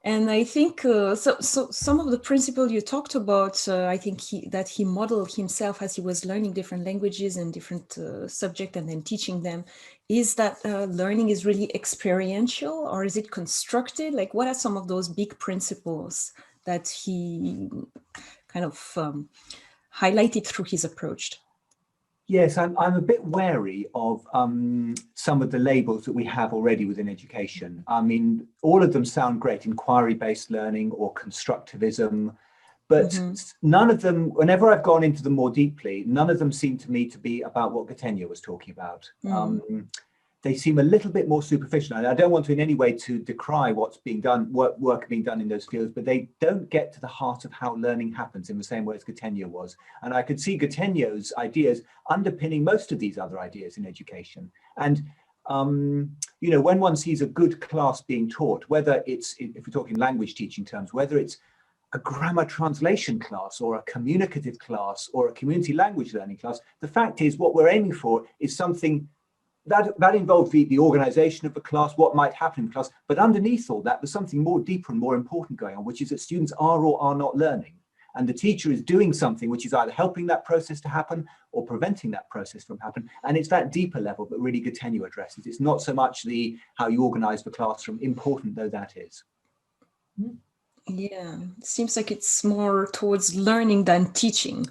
And I think so some of the principles you talked about, I think that he modeled himself as he was learning different languages and different subjects and then teaching them, is that learning is really experiential, or is it constructed? Like, what are some of those big principles that he kind of highlighted through his approach? Yes, I'm a bit wary of some of the labels that we have already within education. I mean, all of them sound great, inquiry-based learning or constructivism, but none of them, whenever I've gone into them more deeply, none of them seem to me to be about what Gattegno was talking about. They seem a little bit more superficial. And I don't want to in any way to decry what's being done, work being done in those fields, but they don't get to the heart of how learning happens in the same way as Gattegno was. And I could see Gattegno's ideas underpinning most of these other ideas in education. And you know, when one sees a good class being taught, whether it's, if we're talking language teaching terms, whether it's a grammar translation class or a communicative class or a community language learning class, the fact is what we're aiming for is something that involved the organization of the class, what might happen in class, but underneath all that, there's something more deeper and more important going on, which is that students are or are not learning. And the teacher is doing something which is either helping that process to happen or preventing that process from happening. And it's that deeper level that really Gattegno addresses. It's not so much the how you organize the classroom, important though that is. Yeah, it seems like it's more towards learning than teaching.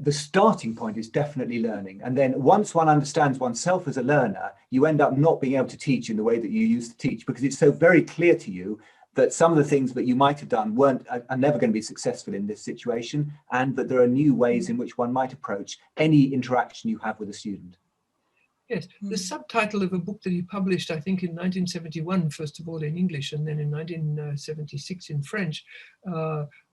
The starting point is definitely learning. And then once one understands oneself as a learner, you end up not being able to teach in the way that you used to teach, because it's so very clear to you that some of the things that you might have done are never going to be successful in this situation, and that there are new ways in which one might approach any interaction you have with a student. Yes, the subtitle of a book that he published, I think in 1971, first of all in English, and then in 1976 in French,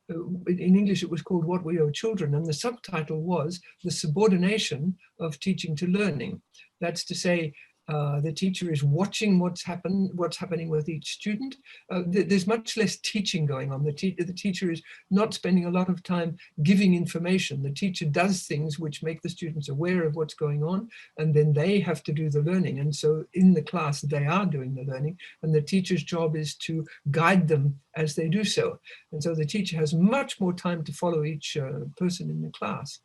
in English it was called What We Owe Children, and the subtitle was The Subordination of Teaching to Learning. That's to say, the teacher is watching what's happening with each student. There's much less teaching going on. The teacher is not spending a lot of time giving information. The teacher does things which make the students aware of what's going on, and then they have to do the learning. And so in the class, they are doing the learning, and the teacher's job is to guide them as they do so. And so the teacher has much more time to follow each person in the class.